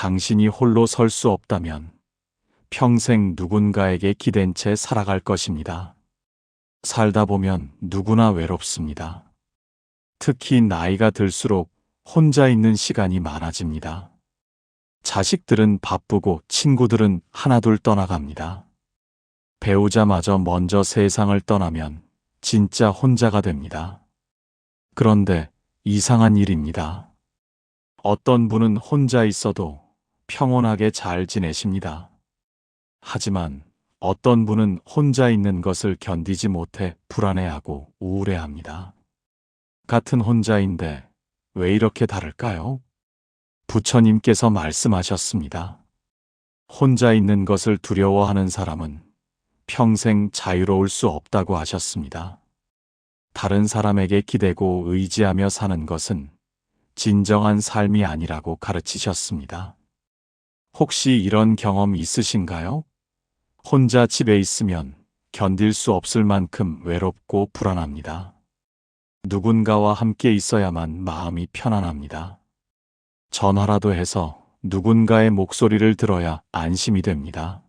당신이 홀로 설 수 없다면 평생 누군가에게 기댄 채 살아갈 것입니다. 살다 보면 누구나 외롭습니다. 특히 나이가 들수록 혼자 있는 시간이 많아집니다. 자식들은 바쁘고 친구들은 하나둘 떠나갑니다. 배우자마저 먼저 세상을 떠나면 진짜 혼자가 됩니다. 그런데 이상한 일입니다. 어떤 분은 혼자 있어도 평온하게 잘 지내십니다. 하지만 어떤 분은 혼자 있는 것을 견디지 못해 불안해하고 우울해합니다. 같은 혼자인데 왜 이렇게 다를까요? 부처님께서 말씀하셨습니다. 혼자 있는 것을 두려워하는 사람은 평생 자유로울 수 없다고 하셨습니다. 다른 사람에게 기대고 의지하며 사는 것은 진정한 삶이 아니라고 가르치셨습니다. 혹시 이런 경험 있으신가요? 혼자 집에 있으면 견딜 수 없을 만큼 외롭고 불안합니다. 누군가와 함께 있어야만 마음이 편안합니다. 전화라도 해서 누군가의 목소리를 들어야 안심이 됩니다.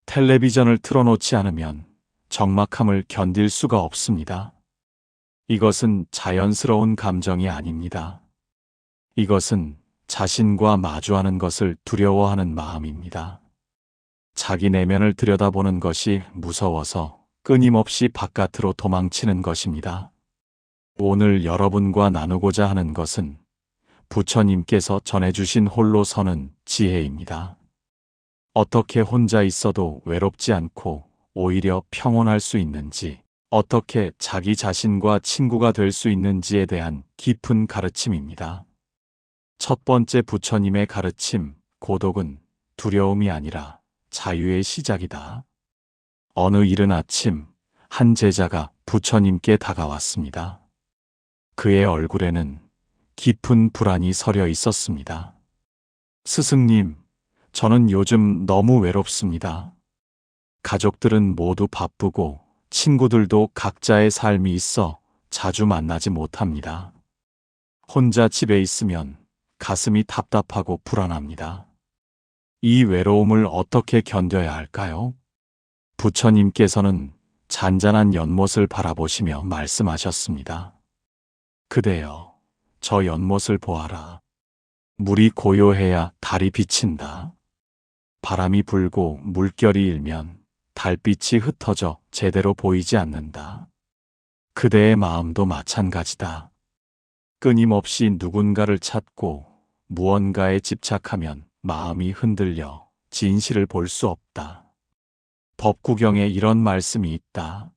텔레비전을 틀어놓지 않으면 적막함을 견딜 수가 없습니다. 이것은 자연스러운 감정이 아닙니다. 이것은 자신과 마주하는 것을 두려워하는 마음입니다. 자기 내면을 들여다보는 것이 무서워서 끊임없이 바깥으로 도망치는 것입니다. 오늘 여러분과 나누고자 하는 것은 부처님께서 전해주신 홀로 서는 지혜입니다. 어떻게 혼자 있어도 외롭지 않고 오히려 평온할 수 있는지, 어떻게 자기 자신과 친구가 될 수 있는지에 대한 깊은 가르침입니다. 첫 번째 부처님의 가르침, 고독은 두려움이 아니라 자유의 시작이다. 어느 이른 아침, 한 제자가 부처님께 다가왔습니다. 그의 얼굴에는 깊은 불안이 서려 있었습니다. 스승님, 저는 요즘 너무 외롭습니다. 가족들은 모두 바쁘고 친구들도 각자의 삶이 있어 자주 만나지 못합니다. 혼자 집에 있으면 가슴이 답답하고 불안합니다. 이 외로움을 어떻게 견뎌야 할까요? 부처님께서는 잔잔한 연못을 바라보시며 말씀하셨습니다. 그대여, 저 연못을 보아라. 물이 고요해야 달이 비친다. 바람이 불고 물결이 일면 달빛이 흩어져 제대로 보이지 않는다. 그대의 마음도 마찬가지다. 끊임없이 누군가를 찾고 무언가에 집착하면 마음이 흔들려 진실을 볼 수 없다. 법구경에 이런 말씀이 있다.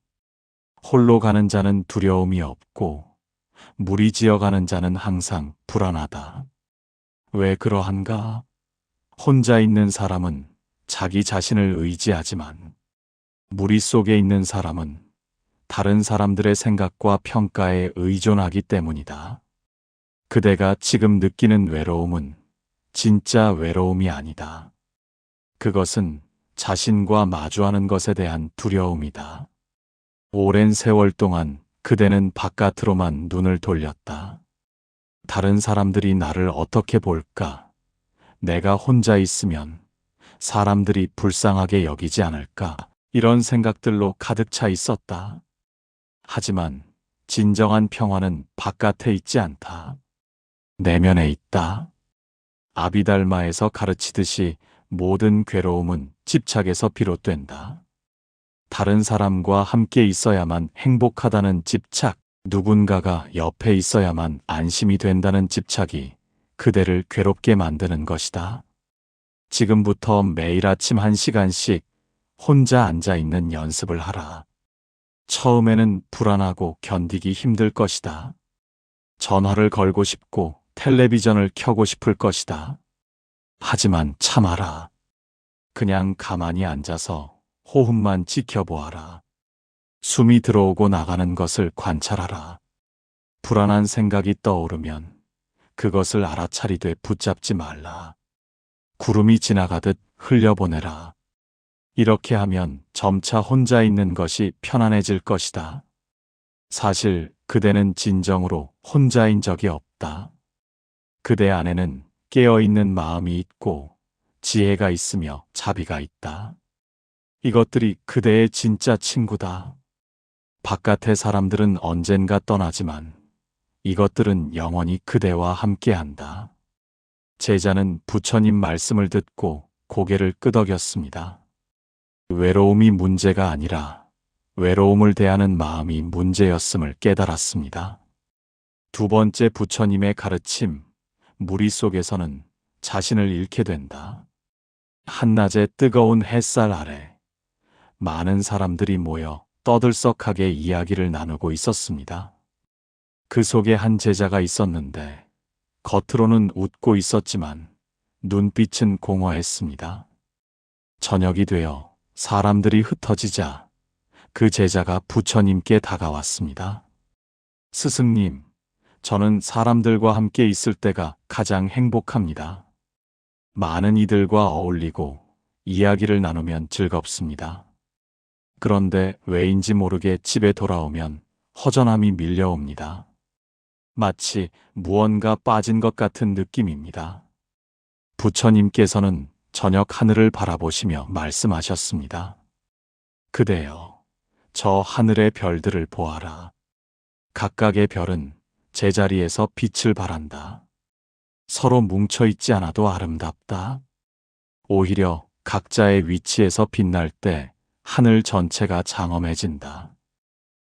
홀로 가는 자는 두려움이 없고 무리지어 가는 자는 항상 불안하다. 왜 그러한가? 혼자 있는 사람은 자기 자신을 의지하지만 무리 속에 있는 사람은 다른 사람들의 생각과 평가에 의존하기 때문이다. 그대가 지금 느끼는 외로움은 진짜 외로움이 아니다. 그것은 자신과 마주하는 것에 대한 두려움이다. 오랜 세월 동안 그대는 바깥으로만 눈을 돌렸다. 다른 사람들이 나를 어떻게 볼까? 내가 혼자 있으면 사람들이 불쌍하게 여기지 않을까? 이런 생각들로 가득 차 있었다. 하지만 진정한 평화는 바깥에 있지 않다. 내면에 있다. 아비달마에서 가르치듯이 모든 괴로움은 집착에서 비롯된다. 다른 사람과 함께 있어야만 행복하다는 집착, 누군가가 옆에 있어야만 안심이 된다는 집착이 그대를 괴롭게 만드는 것이다. 지금부터 매일 아침 1시간씩 혼자 앉아 있는 연습을 하라. 처음에는 불안하고 견디기 힘들 것이다. 전화를 걸고 싶고 텔레비전을 켜고 싶을 것이다. 하지만 참아라. 그냥 가만히 앉아서 호흡만 지켜보아라. 숨이 들어오고 나가는 것을 관찰하라. 불안한 생각이 떠오르면 그것을 알아차리되 붙잡지 말라. 구름이 지나가듯 흘려보내라. 이렇게 하면 점차 혼자 있는 것이 편안해질 것이다. 사실 그대는 진정으로 혼자인 적이 없다. 그대 안에는 깨어있는 마음이 있고 지혜가 있으며 자비가 있다. 이것들이 그대의 진짜 친구다. 바깥의 사람들은 언젠가 떠나지만 이것들은 영원히 그대와 함께한다. 제자는 부처님 말씀을 듣고 고개를 끄덕였습니다. 외로움이 문제가 아니라 외로움을 대하는 마음이 문제였음을 깨달았습니다. 두 번째 부처님의 가르침, 무리 속에서는 자신을 잃게 된다. 한낮의 뜨거운 햇살 아래 많은 사람들이 모여 떠들썩하게 이야기를 나누고 있었습니다. 그 속에 한 제자가 있었는데 겉으로는 웃고 있었지만 눈빛은 공허했습니다. 저녁이 되어 사람들이 흩어지자 그 제자가 부처님께 다가왔습니다. 스승님, 저는 사람들과 함께 있을 때가 가장 행복합니다. 많은 이들과 어울리고 이야기를 나누면 즐겁습니다. 그런데 왜인지 모르게 집에 돌아오면 허전함이 밀려옵니다. 마치 무언가 빠진 것 같은 느낌입니다. 부처님께서는 저녁 하늘을 바라보시며 말씀하셨습니다. 그대여, 저 하늘의 별들을 보아라. 각각의 별은 제자리에서 빛을 발한다. 서로 뭉쳐있지 않아도 아름답다. 오히려 각자의 위치에서 빛날 때 하늘 전체가 장엄해진다.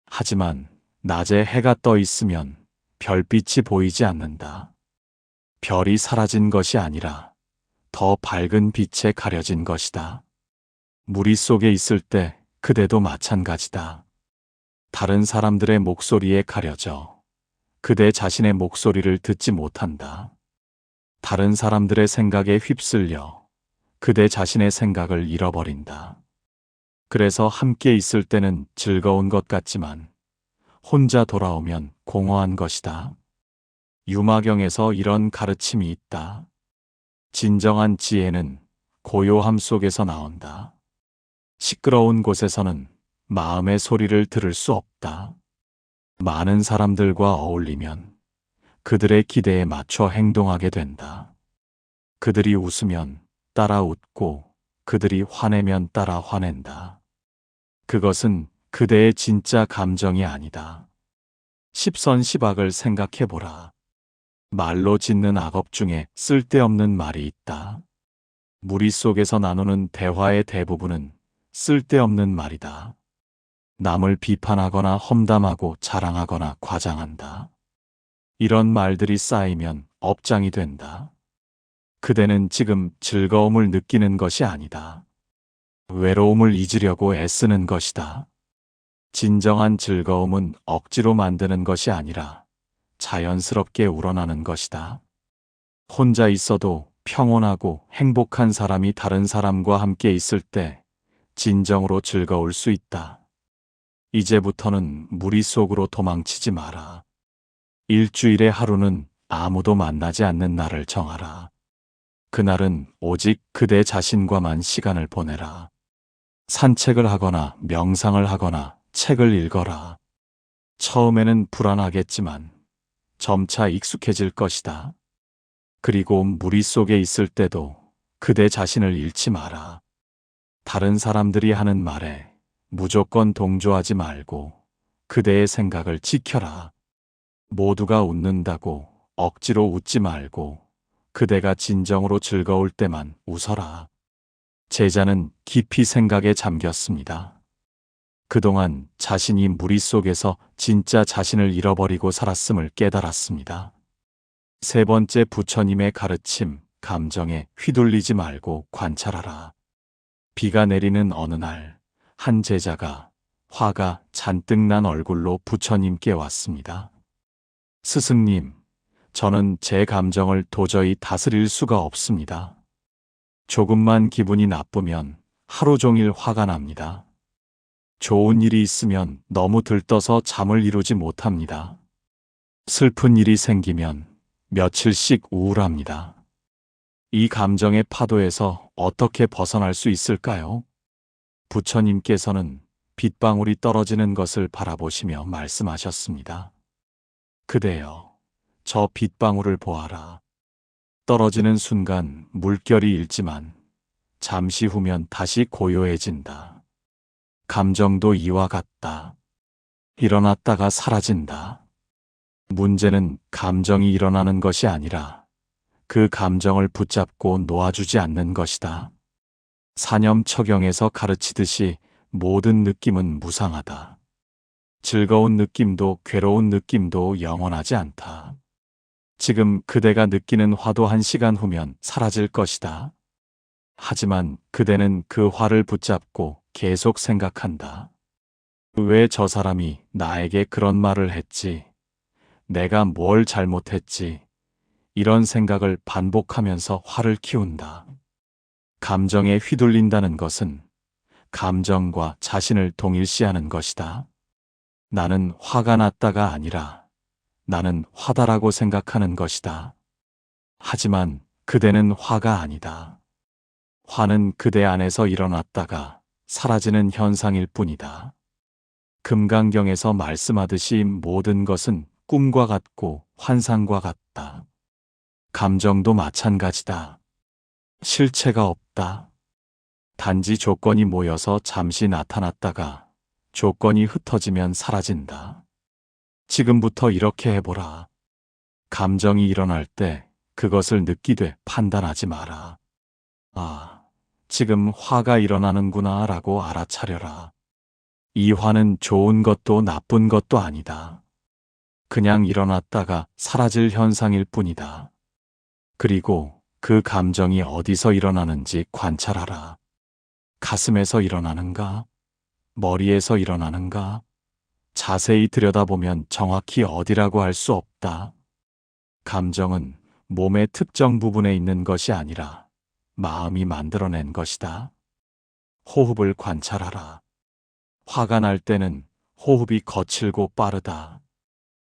하지만 낮에 해가 떠 있으면 별빛이 보이지 않는다. 별이 사라진 것이 아니라 더 밝은 빛에 가려진 것이다. 무리 속에 있을 때 그대도 마찬가지다. 다른 사람들의 목소리에 가려져 그대 자신의 목소리를 듣지 못한다. 다른 사람들의 생각에 휩쓸려 그대 자신의 생각을 잃어버린다. 그래서 함께 있을 때는 즐거운 것 같지만 혼자 돌아오면 공허한 것이다. 유마경에서 이런 가르침이 있다. 진정한 지혜는 고요함 속에서 나온다. 시끄러운 곳에서는 마음의 소리를 들을 수 없다. 많은 사람들과 어울리면 그들의 기대에 맞춰 행동하게 된다. 그들이 웃으면 따라 웃고 그들이 화내면 따라 화낸다. 그것은 그대의 진짜 감정이 아니다. 십선시박을 생각해보라. 말로 짓는 악업 중에 쓸데없는 말이 있다. 무리 속에서 나누는 대화의 대부분은 쓸데없는 말이다. 남을 비판하거나 험담하고 자랑하거나 과장한다. 이런 말들이 쌓이면 업장이 된다. 그대는 지금 즐거움을 느끼는 것이 아니다. 외로움을 잊으려고 애쓰는 것이다. 진정한 즐거움은 억지로 만드는 것이 아니라 자연스럽게 우러나는 것이다. 혼자 있어도 평온하고 행복한 사람이 다른 사람과 함께 있을 때 진정으로 즐거울 수 있다. 이제부터는 무리 속으로 도망치지 마라. 일주일의 하루는 아무도 만나지 않는 날을 정하라. 그날은 오직 그대 자신과만 시간을 보내라. 산책을 하거나 명상을 하거나 책을 읽어라. 처음에는 불안하겠지만 점차 익숙해질 것이다. 그리고 무리 속에 있을 때도 그대 자신을 잃지 마라. 다른 사람들이 하는 말에 무조건 동조하지 말고 그대의 생각을 지켜라. 모두가 웃는다고 억지로 웃지 말고 그대가 진정으로 즐거울 때만 웃어라. 제자는 깊이 생각에 잠겼습니다. 그동안 자신이 무리 속에서 진짜 자신을 잃어버리고 살았음을 깨달았습니다. 세 번째 부처님의 가르침, 감정에 휘둘리지 말고 관찰하라. 비가 내리는 어느 날, 한 제자가 화가 잔뜩 난 얼굴로 부처님께 왔습니다. 스승님, 저는 제 감정을 도저히 다스릴 수가 없습니다. 조금만 기분이 나쁘면 하루 종일 화가 납니다. 좋은 일이 있으면 너무 들떠서 잠을 이루지 못합니다. 슬픈 일이 생기면 며칠씩 우울합니다. 이 감정의 파도에서 어떻게 벗어날 수 있을까요? 부처님께서는 빗방울이 떨어지는 것을 바라보시며 말씀하셨습니다. 그대여, 저 빗방울을 보아라. 떨어지는 순간 물결이 일지만 잠시 후면 다시 고요해진다. 감정도 이와 같다. 일어났다가 사라진다. 문제는 감정이 일어나는 것이 아니라 그 감정을 붙잡고 놓아주지 않는 것이다. 사념처경에서 가르치듯이 모든 느낌은 무상하다. 즐거운 느낌도 괴로운 느낌도 영원하지 않다. 지금 그대가 느끼는 화도 1시간 후면 사라질 것이다. 하지만 그대는 그 화를 붙잡고 계속 생각한다. 왜 저 사람이 나에게 그런 말을 했지? 내가 뭘 잘못했지? 이런 생각을 반복하면서 화를 키운다. 감정에 휘둘린다는 것은 감정과 자신을 동일시하는 것이다. 나는 화가 났다가 아니라 나는 화다라고 생각하는 것이다. 하지만 그대는 화가 아니다. 화는 그대 안에서 일어났다가 사라지는 현상일 뿐이다. 금강경에서 말씀하듯이 모든 것은 꿈과 같고 환상과 같다. 감정도 마찬가지다. 실체가 없다. 단지 조건이 모여서 잠시 나타났다가 조건이 흩어지면 사라진다. 지금부터 이렇게 해보라. 감정이 일어날 때 그것을 느끼되 판단하지 마라. 아, 지금 화가 일어나는구나 라고 알아차려라. 이 화는 좋은 것도 나쁜 것도 아니다. 그냥 일어났다가 사라질 현상일 뿐이다. 그리고 그 감정이 어디서 일어나는지 관찰하라. 가슴에서 일어나는가? 머리에서 일어나는가? 자세히 들여다보면 정확히 어디라고 할 수 없다. 감정은 몸의 특정 부분에 있는 것이 아니라 마음이 만들어낸 것이다. 호흡을 관찰하라. 화가 날 때는 호흡이 거칠고 빠르다.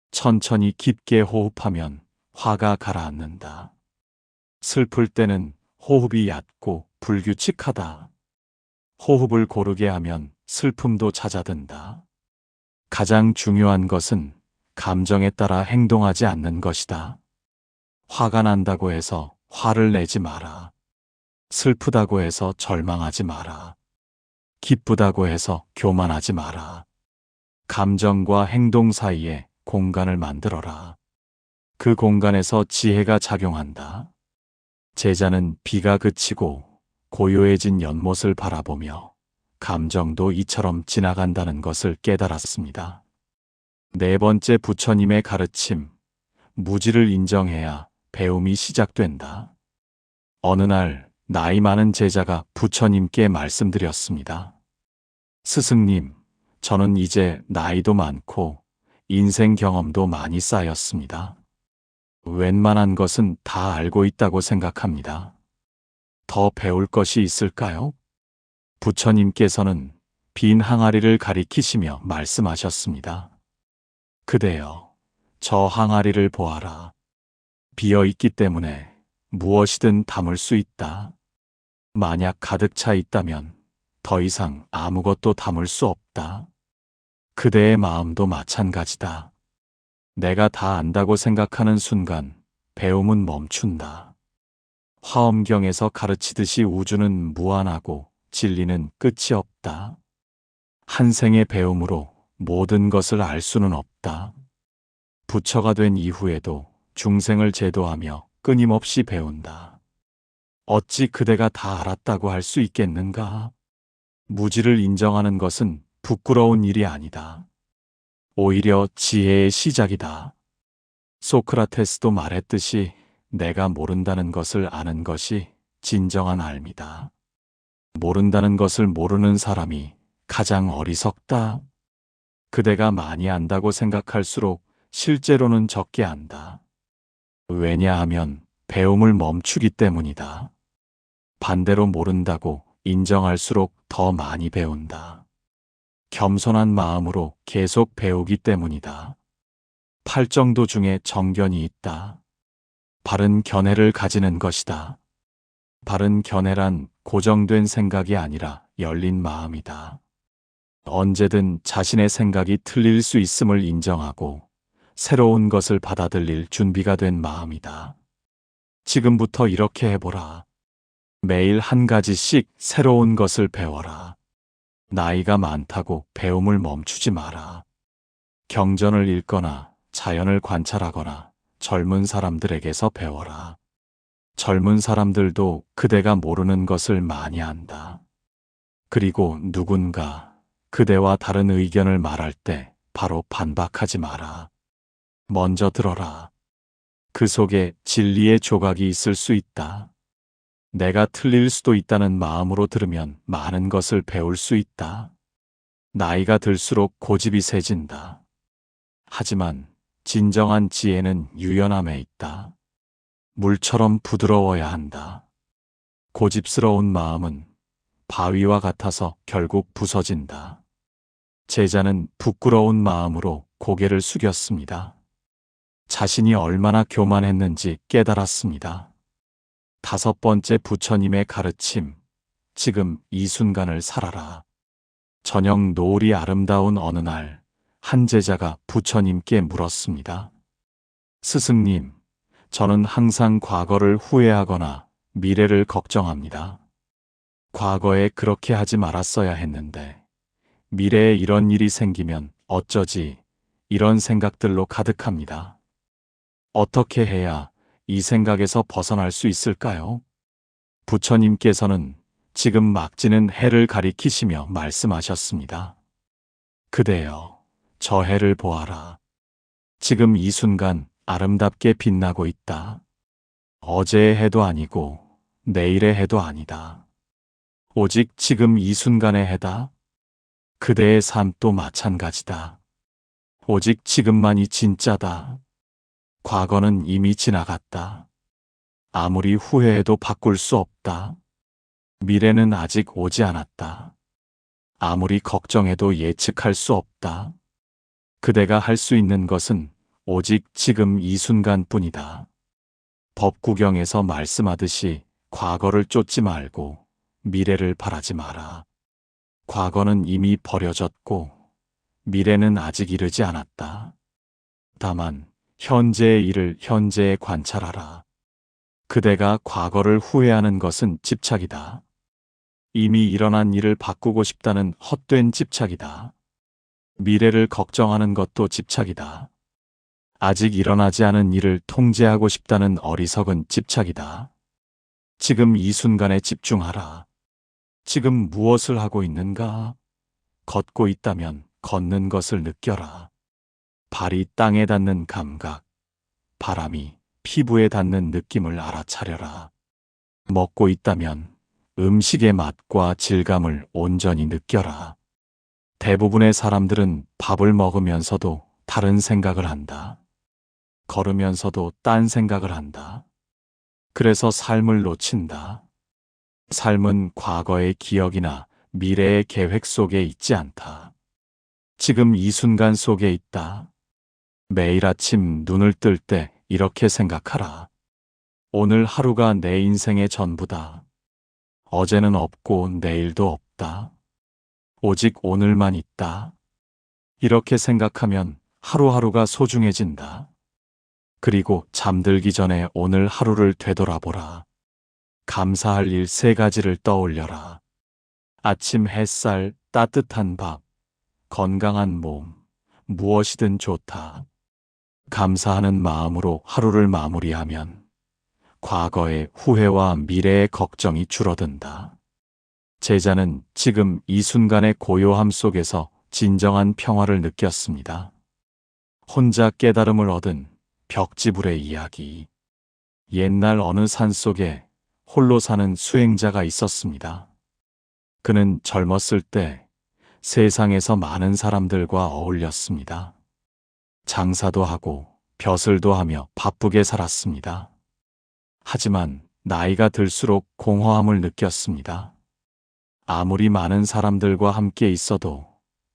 천천히 깊게 호흡하면 화가 가라앉는다. 슬플 때는 호흡이 얕고 불규칙하다. 호흡을 고르게 하면 슬픔도 잦아든다. 가장 중요한 것은 감정에 따라 행동하지 않는 것이다. 화가 난다고 해서 화를 내지 마라. 슬프다고 해서 절망하지 마라. 기쁘다고 해서 교만하지 마라. 감정과 행동 사이에 공간을 만들어라. 그 공간에서 지혜가 작용한다. 제자는 비가 그치고 고요해진 연못을 바라보며 감정도 이처럼 지나간다는 것을 깨달았습니다. 네 번째, 부처님의 가르침. 무지를 인정해야 배움이 시작된다. 어느 날 나이 많은 제자가 부처님께 말씀드렸습니다. 스승님, 저는 이제 나이도 많고 인생 경험도 많이 쌓였습니다. 웬만한 것은 다 알고 있다고 생각합니다. 더 배울 것이 있을까요? 부처님께서는 빈 항아리를 가리키시며 말씀하셨습니다. 그대여, 저 항아리를 보아라. 비어 있기 때문에 무엇이든 담을 수 있다. 만약 가득 차 있다면 더 이상 아무것도 담을 수 없다. 그대의 마음도 마찬가지다. 내가 다 안다고 생각하는 순간 배움은 멈춘다. 화엄경에서 가르치듯이 우주는 무한하고 진리는 끝이 없다. 한 생의 배움으로 모든 것을 알 수는 없다. 부처가 된 이후에도 중생을 제도하며 끊임없이 배운다. 어찌 그대가 다 알았다고 할 수 있겠는가? 무지를 인정하는 것은 부끄러운 일이 아니다. 오히려 지혜의 시작이다. 소크라테스도 말했듯이 내가 모른다는 것을 아는 것이 진정한 알미다. 모른다는 것을 모르는 사람이 가장 어리석다. 그대가 많이 안다고 생각할수록 실제로는 적게 안다. 왜냐하면 배움을 멈추기 때문이다. 반대로 모른다고 인정할수록 더 많이 배운다. 겸손한 마음으로 계속 배우기 때문이다. 팔정도 중에 정견이 있다. 바른 견해를 가지는 것이다. 바른 견해란 고정된 생각이 아니라 열린 마음이다. 언제든 자신의 생각이 틀릴 수 있음을 인정하고 새로운 것을 받아들일 준비가 된 마음이다. 지금부터 이렇게 해보라. 매일 한 가지씩 새로운 것을 배워라. 나이가 많다고 배움을 멈추지 마라. 경전을 읽거나 자연을 관찰하거나 젊은 사람들에게서 배워라. 젊은 사람들도 그대가 모르는 것을 많이 안다. 그리고 누군가 그대와 다른 의견을 말할 때 바로 반박하지 마라. 먼저 들어라. 그 속에 진리의 조각이 있을 수 있다. 내가 틀릴 수도 있다는 마음으로 들으면 많은 것을 배울 수 있다. 나이가 들수록 고집이 세진다. 하지만 진정한 지혜는 유연함에 있다. 물처럼 부드러워야 한다. 고집스러운 마음은 바위와 같아서 결국 부서진다. 제자는 부끄러운 마음으로 고개를 숙였습니다. 자신이 얼마나 교만했는지 깨달았습니다. 5번째 부처님의 가르침, 지금 이 순간을 살아라. 저녁 노을이 아름다운 어느 날, 한 제자가 부처님께 물었습니다. 스승님, 저는 항상 과거를 후회하거나 미래를 걱정합니다. 과거에 그렇게 하지 말았어야 했는데, 미래에 이런 일이 생기면 어쩌지, 이런 생각들로 가득합니다. 어떻게 해야 이 생각에서 벗어날 수 있을까요? 부처님께서는 지금 막 지는 해를 가리키시며 말씀하셨습니다. 그대여, 저 해를 보아라. 지금 이 순간 아름답게 빛나고 있다. 어제의 해도 아니고 내일의 해도 아니다. 오직 지금 이 순간의 해다. 그대의 삶도 마찬가지다. 오직 지금만이 진짜다. 과거는 이미 지나갔다. 아무리 후회해도 바꿀 수 없다. 미래는 아직 오지 않았다. 아무리 걱정해도 예측할 수 없다. 그대가 할 수 있는 것은 오직 지금 이 순간뿐이다. 법구경에서 말씀하듯이 과거를 쫓지 말고 미래를 바라지 마라. 과거는 이미 버려졌고 미래는 아직 이르지 않았다. 다만 현재의 일을 현재에 관찰하라. 그대가 과거를 후회하는 것은 집착이다. 이미 일어난 일을 바꾸고 싶다는 헛된 집착이다. 미래를 걱정하는 것도 집착이다. 아직 일어나지 않은 일을 통제하고 싶다는 어리석은 집착이다. 지금 이 순간에 집중하라. 지금 무엇을 하고 있는가? 걷고 있다면 걷는 것을 느껴라. 발이 땅에 닿는 감각, 바람이 피부에 닿는 느낌을 알아차려라. 먹고 있다면 음식의 맛과 질감을 온전히 느껴라. 대부분의 사람들은 밥을 먹으면서도 다른 생각을 한다. 걸으면서도 딴 생각을 한다. 그래서 삶을 놓친다. 삶은 과거의 기억이나 미래의 계획 속에 있지 않다. 지금 이 순간 속에 있다. 매일 아침 눈을 뜰 때 이렇게 생각하라. 오늘 하루가 내 인생의 전부다. 어제는 없고 내일도 없다. 오직 오늘만 있다. 이렇게 생각하면 하루하루가 소중해진다. 그리고 잠들기 전에 오늘 하루를 되돌아보라. 감사할 일 3가지를 떠올려라. 아침 햇살, 따뜻한 밥, 건강한 몸, 무엇이든 좋다. 감사하는 마음으로 하루를 마무리하면 과거의 후회와 미래의 걱정이 줄어든다. 제자는 지금 이 순간의 고요함 속에서 진정한 평화를 느꼈습니다. 혼자 깨달음을 얻은 벽지불의 이야기. 옛날 어느 산속에 홀로 사는 수행자가 있었습니다. 그는 젊었을 때 세상에서 많은 사람들과 어울렸습니다. 장사도 하고 벼슬도 하며 바쁘게 살았습니다. 하지만 나이가 들수록 공허함을 느꼈습니다. 아무리 많은 사람들과 함께 있어도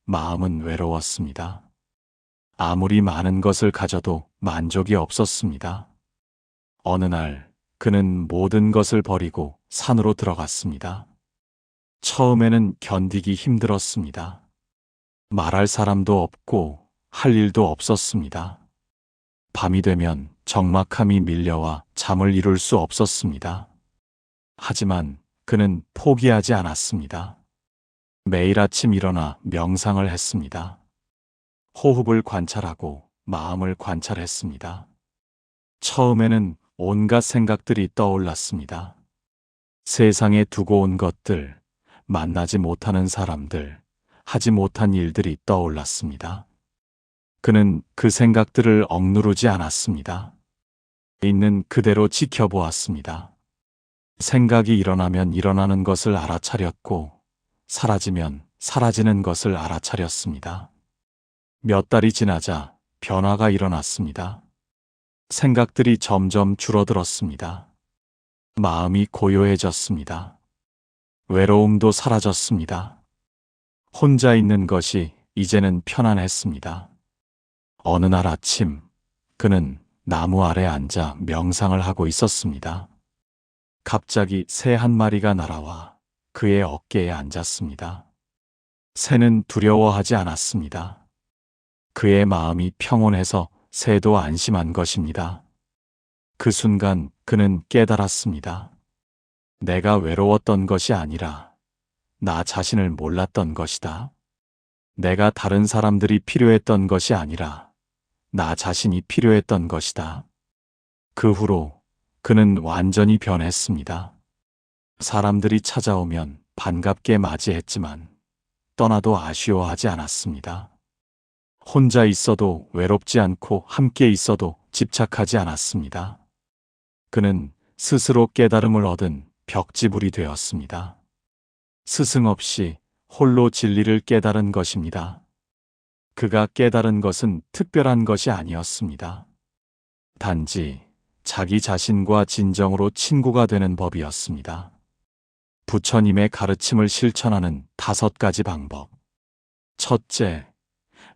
마음은 외로웠습니다. 아무리 많은 것을 가져도 만족이 없었습니다. 어느 날 그는 모든 것을 버리고 산으로 들어갔습니다. 처음에는 견디기 힘들었습니다. 말할 사람도 없고 할 일도 없었습니다. 밤이 되면 적막함이 밀려와 잠을 이룰 수 없었습니다. 하지만 그는 포기하지 않았습니다. 매일 아침 일어나 명상을 했습니다. 호흡을 관찰하고 마음을 관찰했습니다. 처음에는 온갖 생각들이 떠올랐습니다. 세상에 두고 온 것들, 만나지 못하는 사람들, 하지 못한 일들이 떠올랐습니다. 그는 그 생각들을 억누르지 않았습니다. 있는 그대로 지켜보았습니다. 생각이 일어나면 일어나는 것을 알아차렸고, 사라지면 사라지는 것을 알아차렸습니다. 몇 달이 지나자 변화가 일어났습니다. 생각들이 점점 줄어들었습니다. 마음이 고요해졌습니다. 외로움도 사라졌습니다. 혼자 있는 것이 이제는 편안했습니다. 어느 날 아침, 그는 나무 아래 앉아 명상을 하고 있었습니다. 갑자기 새 한 마리가 날아와 그의 어깨에 앉았습니다. 새는 두려워하지 않았습니다. 그의 마음이 평온해서 새도 안심한 것입니다. 그 순간 그는 깨달았습니다. 내가 외로웠던 것이 아니라 나 자신을 몰랐던 것이다. 내가 다른 사람들이 필요했던 것이 아니라 나 자신이 필요했던 것이다. 그 후로 그는 완전히 변했습니다. 사람들이 찾아오면 반갑게 맞이했지만 떠나도 아쉬워하지 않았습니다. 혼자 있어도 외롭지 않고 함께 있어도 집착하지 않았습니다. 그는 스스로 깨달음을 얻은 벽지불이 되었습니다. 스승 없이 홀로 진리를 깨달은 것입니다. 그가 깨달은 것은 특별한 것이 아니었습니다. 단지 자기 자신과 진정으로 친구가 되는 법이었습니다. 부처님의 가르침을 실천하는 5가지 방법. 첫째,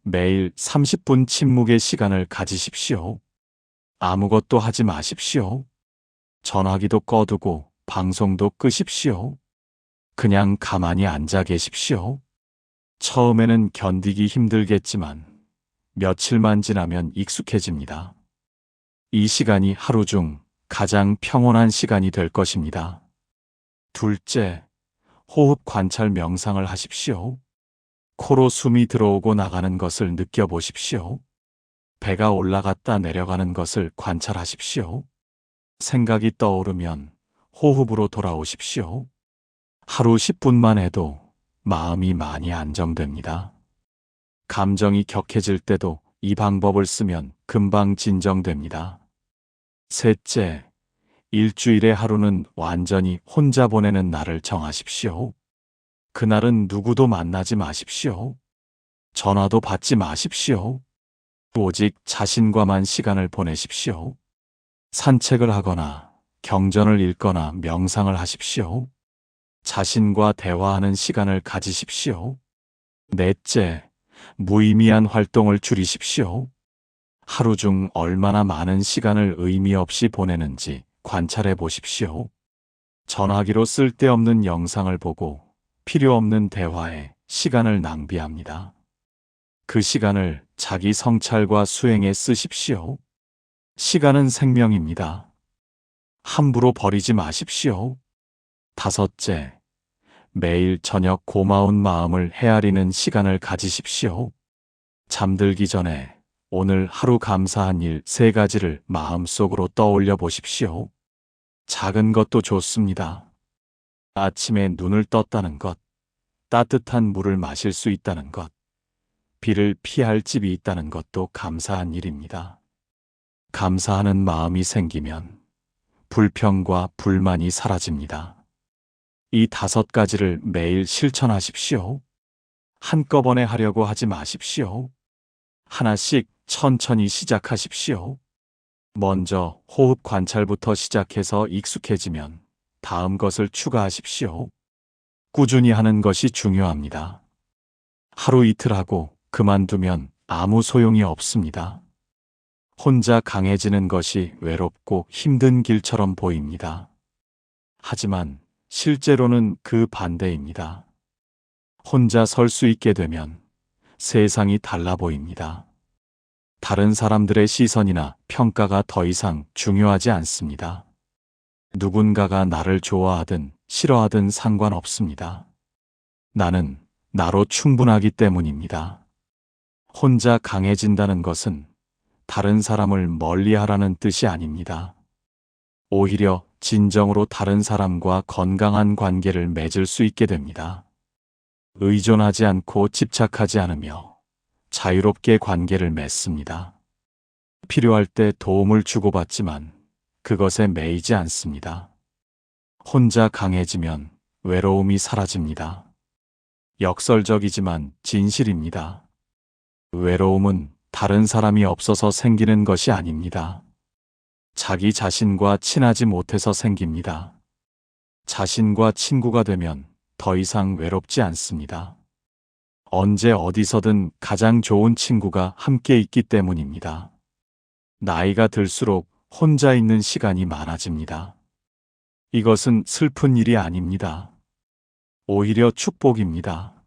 매일 30분 침묵의 시간을 가지십시오. 아무것도 하지 마십시오. 전화기도 꺼두고 방송도 끄십시오. 그냥 가만히 앉아 계십시오. 처음에는 견디기 힘들겠지만 며칠만 지나면 익숙해집니다. 이 시간이 하루 중 가장 평온한 시간이 될 것입니다. 둘째, 호흡 관찰 명상을 하십시오. 코로 숨이 들어오고 나가는 것을 느껴보십시오. 배가 올라갔다 내려가는 것을 관찰하십시오. 생각이 떠오르면 호흡으로 돌아오십시오. 하루 10분만 해도 마음이 많이 안정됩니다. 감정이 격해질 때도 이 방법을 쓰면 금방 진정됩니다. 셋째, 일주일의 하루는 완전히 혼자 보내는 날을 정하십시오. 그날은 누구도 만나지 마십시오. 전화도 받지 마십시오. 오직 자신과만 시간을 보내십시오. 산책을 하거나 경전을 읽거나 명상을 하십시오. 자신과 대화하는 시간을 가지십시오. 넷째, 무의미한 활동을 줄이십시오. 하루 중 얼마나 많은 시간을 의미 없이 보내는지 관찰해 보십시오. 전화기로 쓸데없는 영상을 보고 필요 없는 대화에 시간을 낭비합니다. 그 시간을 자기 성찰과 수행에 쓰십시오. 시간은 생명입니다. 함부로 버리지 마십시오. 다섯째, 매일 저녁 고마운 마음을 헤아리는 시간을 가지십시오. 잠들기 전에 오늘 하루 감사한 일 3가지를 마음속으로 떠올려 보십시오. 작은 것도 좋습니다. 아침에 눈을 떴다는 것, 따뜻한 물을 마실 수 있다는 것, 비를 피할 집이 있다는 것도 감사한 일입니다. 감사하는 마음이 생기면 불평과 불만이 사라집니다. 이 5가지를 매일 실천하십시오. 한꺼번에 하려고 하지 마십시오. 하나씩 천천히 시작하십시오. 먼저 호흡 관찰부터 시작해서 익숙해지면 다음 것을 추가하십시오. 꾸준히 하는 것이 중요합니다. 하루 이틀 하고 그만두면 아무 소용이 없습니다. 혼자 강해지는 것이 외롭고 힘든 길처럼 보입니다. 하지만 실제로는 그 반대입니다. 혼자 설 수 있게 되면 세상이 달라 보입니다. 다른 사람들의 시선이나 평가가 더 이상 중요하지 않습니다. 누군가가 나를 좋아하든 싫어하든 상관없습니다. 나는 나로 충분하기 때문입니다. 혼자 강해진다는 것은 다른 사람을 멀리하라는 뜻이 아닙니다. 오히려 진정으로 다른 사람과 건강한 관계를 맺을 수 있게 됩니다. 의존하지 않고 집착하지 않으며 자유롭게 관계를 맺습니다. 필요할 때 도움을 주고받지만 그것에 매이지 않습니다. 혼자 강해지면 외로움이 사라집니다. 역설적이지만 진실입니다. 외로움은 다른 사람이 없어서 생기는 것이 아닙니다. 자기 자신과 친하지 못해서 생깁니다. 자신과 친구가 되면 더 이상 외롭지 않습니다. 언제 어디서든 가장 좋은 친구가 함께 있기 때문입니다. 나이가 들수록 혼자 있는 시간이 많아집니다. 이것은 슬픈 일이 아닙니다. 오히려 축복입니다.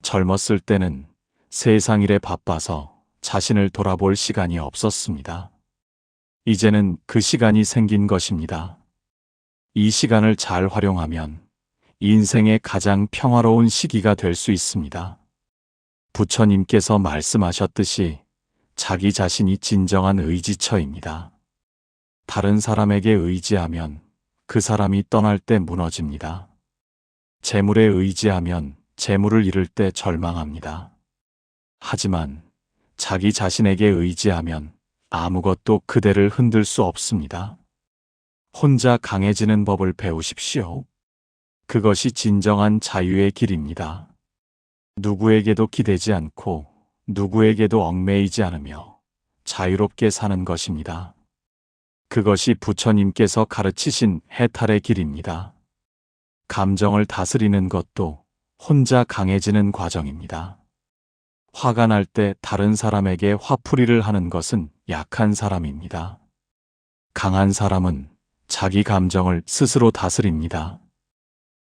젊었을 때는 세상 일에 바빠서 자신을 돌아볼 시간이 없었습니다. 이제는 그 시간이 생긴 것입니다. 이 시간을 잘 활용하면 인생의 가장 평화로운 시기가 될 수 있습니다. 부처님께서 말씀하셨듯이 자기 자신이 진정한 의지처입니다. 다른 사람에게 의지하면 그 사람이 떠날 때 무너집니다. 재물에 의지하면 재물을 잃을 때 절망합니다. 하지만 자기 자신에게 의지하면 아무것도 그대를 흔들 수 없습니다. 혼자 강해지는 법을 배우십시오. 그것이 진정한 자유의 길입니다. 누구에게도 기대지 않고 누구에게도 얽매이지 않으며 자유롭게 사는 것입니다. 그것이 부처님께서 가르치신 해탈의 길입니다. 감정을 다스리는 것도 혼자 강해지는 과정입니다. 화가 날 때 다른 사람에게 화풀이를 하는 것은 약한 사람입니다. 강한 사람은 자기 감정을 스스로 다스립니다.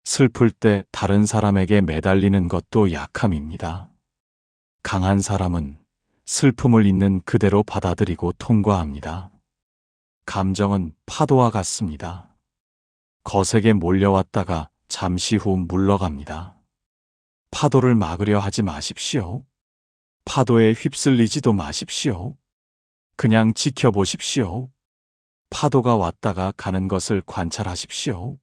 슬플 때 다른 사람에게 매달리는 것도 약함입니다. 강한 사람은 슬픔을 있는 그대로 받아들이고 통과합니다. 감정은 파도와 같습니다. 거세게 몰려왔다가 잠시 후 물러갑니다. 파도를 막으려 하지 마십시오. 파도에 휩쓸리지도 마십시오. 그냥 지켜보십시오. 파도가 왔다가 가는 것을 관찰하십시오.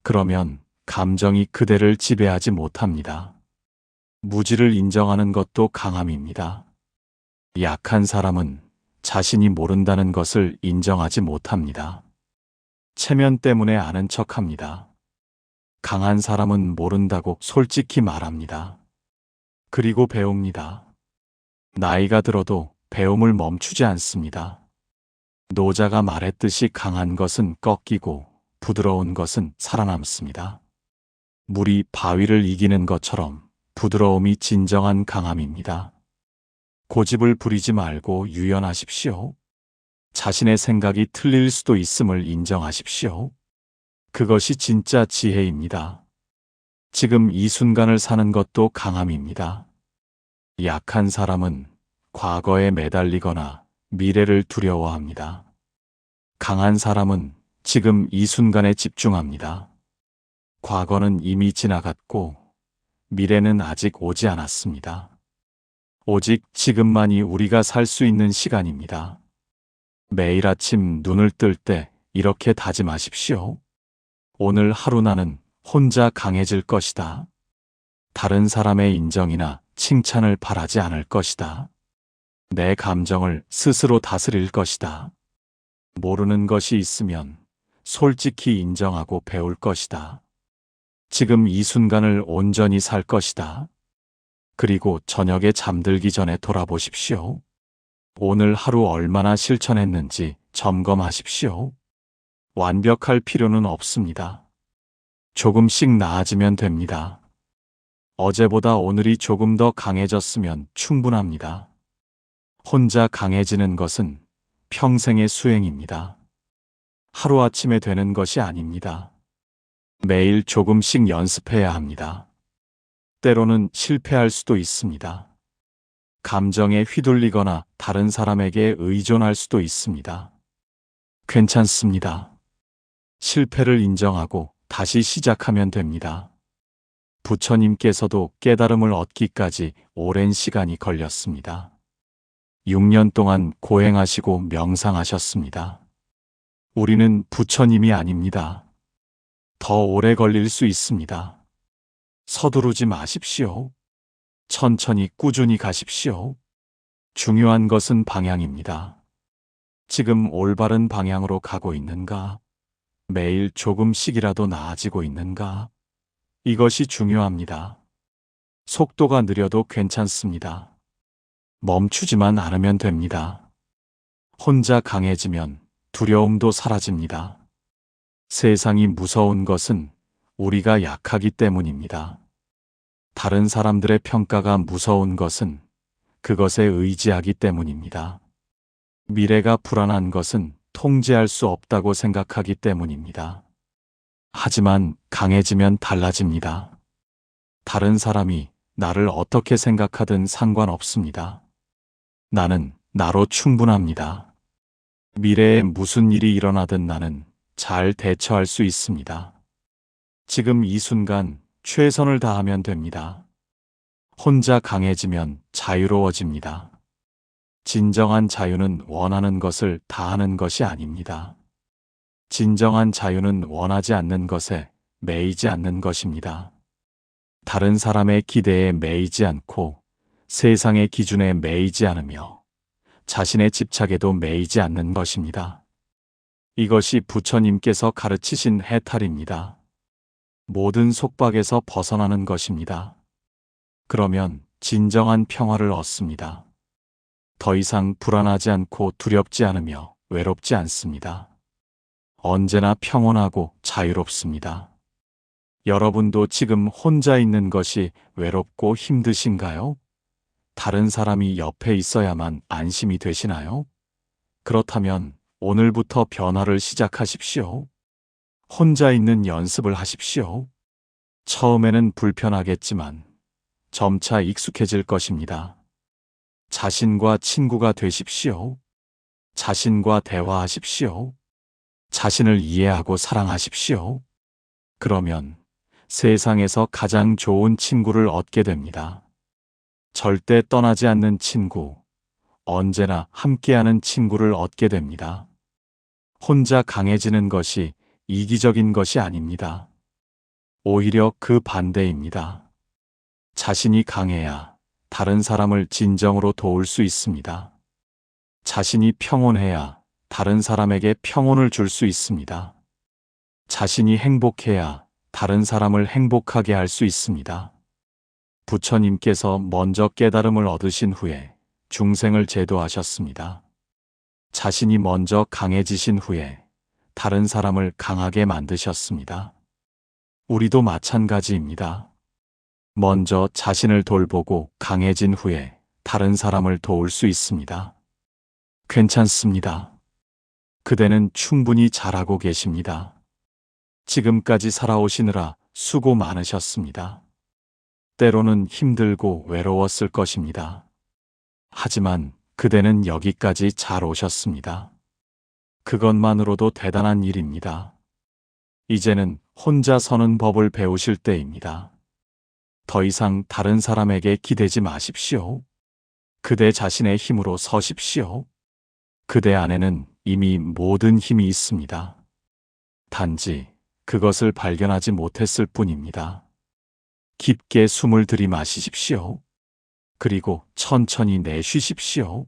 그러면 감정이 그대를 지배하지 못합니다. 무지를 인정하는 것도 강함입니다. 약한 사람은 자신이 모른다는 것을 인정하지 못합니다. 체면 때문에 아는 척합니다. 강한 사람은 모른다고 솔직히 말합니다. 그리고 배웁니다. 나이가 들어도 배움을 멈추지 않습니다. 노자가 말했듯이 강한 것은 꺾이고 부드러운 것은 살아남습니다. 물이 바위를 이기는 것처럼 부드러움이 진정한 강함입니다. 고집을 부리지 말고 유연하십시오. 자신의 생각이 틀릴 수도 있음을 인정하십시오. 그것이 진짜 지혜입니다. 지금 이 순간을 사는 것도 강함입니다. 약한 사람은 과거에 매달리거나 미래를 두려워합니다. 강한 사람은 지금 이 순간에 집중합니다. 과거는 이미 지나갔고 미래는 아직 오지 않았습니다. 오직 지금만이 우리가 살 수 있는 시간입니다. 매일 아침 눈을 뜰 때 이렇게 다짐하십시오. 오늘 하루 나는 혼자 강해질 것이다. 다른 사람의 인정이나 칭찬을 바라지 않을 것이다. 내 감정을 스스로 다스릴 것이다. 모르는 것이 있으면 솔직히 인정하고 배울 것이다. 지금 이 순간을 온전히 살 것이다. 그리고 저녁에 잠들기 전에 돌아보십시오. 오늘 하루 얼마나 실천했는지 점검하십시오. 완벽할 필요는 없습니다. 조금씩 나아지면 됩니다. 어제보다 오늘이 조금 더 강해졌으면 충분합니다. 혼자 강해지는 것은 평생의 수행입니다. 하루아침에 되는 것이 아닙니다. 매일 조금씩 연습해야 합니다. 때로는 실패할 수도 있습니다. 감정에 휘둘리거나 다른 사람에게 의존할 수도 있습니다. 괜찮습니다. 실패를 인정하고 다시 시작하면 됩니다. 부처님께서도 깨달음을 얻기까지 오랜 시간이 걸렸습니다. 6년 동안 고행하시고 명상하셨습니다. 우리는 부처님이 아닙니다. 더 오래 걸릴 수 있습니다. 서두르지 마십시오. 천천히 꾸준히 가십시오. 중요한 것은 방향입니다. 지금 올바른 방향으로 가고 있는가? 매일 조금씩이라도 나아지고 있는가? 이것이 중요합니다. 속도가 느려도 괜찮습니다. 멈추지만 않으면 됩니다. 혼자 강해지면 두려움도 사라집니다. 세상이 무서운 것은 우리가 약하기 때문입니다. 다른 사람들의 평가가 무서운 것은 그것에 의지하기 때문입니다. 미래가 불안한 것은 통제할 수 없다고 생각하기 때문입니다. 하지만 강해지면 달라집니다. 다른 사람이 나를 어떻게 생각하든 상관없습니다. 나는 나로 충분합니다. 미래에 무슨 일이 일어나든 나는 잘 대처할 수 있습니다. 지금 이 순간 최선을 다하면 됩니다. 혼자 강해지면 자유로워집니다. 진정한 자유는 원하는 것을 다 하는 것이 아닙니다. 진정한 자유는 원하지 않는 것에 매이지 않는 것입니다. 다른 사람의 기대에 매이지 않고 세상의 기준에 매이지 않으며 자신의 집착에도 매이지 않는 것입니다. 이것이 부처님께서 가르치신 해탈입니다. 모든 속박에서 벗어나는 것입니다. 그러면 진정한 평화를 얻습니다. 더 이상 불안하지 않고 두렵지 않으며 외롭지 않습니다. 언제나 평온하고 자유롭습니다. 여러분도 지금 혼자 있는 것이 외롭고 힘드신가요? 다른 사람이 옆에 있어야만 안심이 되시나요? 그렇다면 오늘부터 변화를 시작하십시오. 혼자 있는 연습을 하십시오. 처음에는 불편하겠지만 점차 익숙해질 것입니다. 자신과 친구가 되십시오. 자신과 대화하십시오. 자신을 이해하고 사랑하십시오. 그러면 세상에서 가장 좋은 친구를 얻게 됩니다. 절대 떠나지 않는 친구, 언제나 함께하는 친구를 얻게 됩니다. 혼자 강해지는 것이 이기적인 것이 아닙니다. 오히려 그 반대입니다. 자신이 강해야 다른 사람을 진정으로 도울 수 있습니다. 자신이 평온해야 다른 사람에게 평온을 줄 수 있습니다. 자신이 행복해야 다른 사람을 행복하게 할 수 있습니다. 부처님께서 먼저 깨달음을 얻으신 후에 중생을 제도하셨습니다. 자신이 먼저 강해지신 후에 다른 사람을 강하게 만드셨습니다. 우리도 마찬가지입니다. 먼저 자신을 돌보고 강해진 후에 다른 사람을 도울 수 있습니다. 괜찮습니다. 그대는 충분히 잘하고 계십니다. 지금까지 살아오시느라 수고 많으셨습니다. 때로는 힘들고 외로웠을 것입니다. 하지만 그대는 여기까지 잘 오셨습니다. 그것만으로도 대단한 일입니다. 이제는 혼자 서는 법을 배우실 때입니다. 더 이상 다른 사람에게 기대지 마십시오. 그대 자신의 힘으로 서십시오. 그대 안에는 이미 모든 힘이 있습니다. 단지 그것을 발견하지 못했을 뿐입니다. 깊게 숨을 들이마시십시오. 그리고 천천히 내쉬십시오.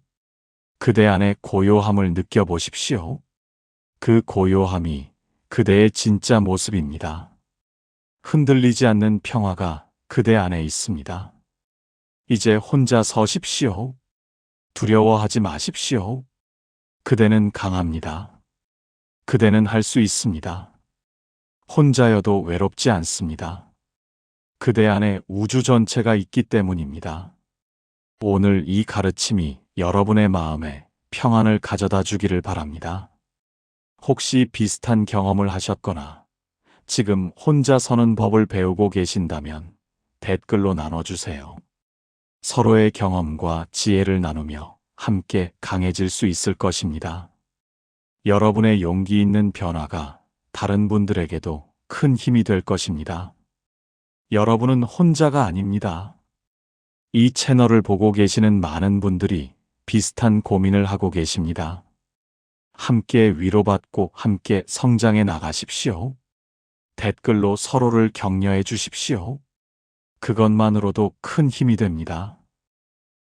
그대 안의 고요함을 느껴보십시오. 그 고요함이 그대의 진짜 모습입니다. 흔들리지 않는 평화가 그대 안에 있습니다. 이제 혼자 서십시오. 두려워하지 마십시오. 그대는 강합니다. 그대는 할 수 있습니다. 혼자여도 외롭지 않습니다. 그대 안에 우주 전체가 있기 때문입니다. 오늘 이 가르침이 여러분의 마음에 평안을 가져다 주기를 바랍니다. 혹시 비슷한 경험을 하셨거나 지금 혼자 서는 법을 배우고 계신다면 댓글로 나눠주세요. 서로의 경험과 지혜를 나누며 함께 강해질 수 있을 것입니다. 여러분의 용기 있는 변화가 다른 분들에게도 큰 힘이 될 것입니다. 여러분은 혼자가 아닙니다. 이 채널을 보고 계시는 많은 분들이 비슷한 고민을 하고 계십니다. 함께 위로받고 함께 성장해 나가십시오. 댓글로 서로를 격려해 주십시오. 그것만으로도 큰 힘이 됩니다.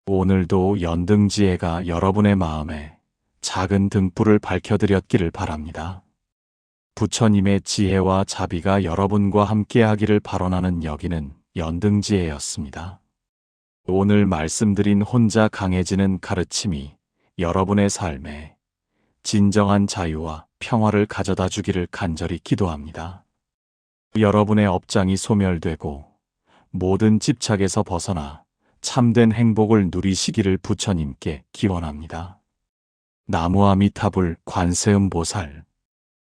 오늘도 연등지혜가 여러분의 마음에 작은 등불을 밝혀드렸기를 바랍니다. 부처님의 지혜와 자비가 여러분과 함께하기를 발언하는 여기는 연등지혜였습니다. 오늘 말씀드린 혼자 강해지는 가르침이 여러분의 삶에 진정한 자유와 평화를 가져다 주기를 간절히 기도합니다. 여러분의 업장이 소멸되고 모든 집착에서 벗어나 참된 행복을 누리시기를 부처님께 기원합니다. 나무아미타불 관세음보살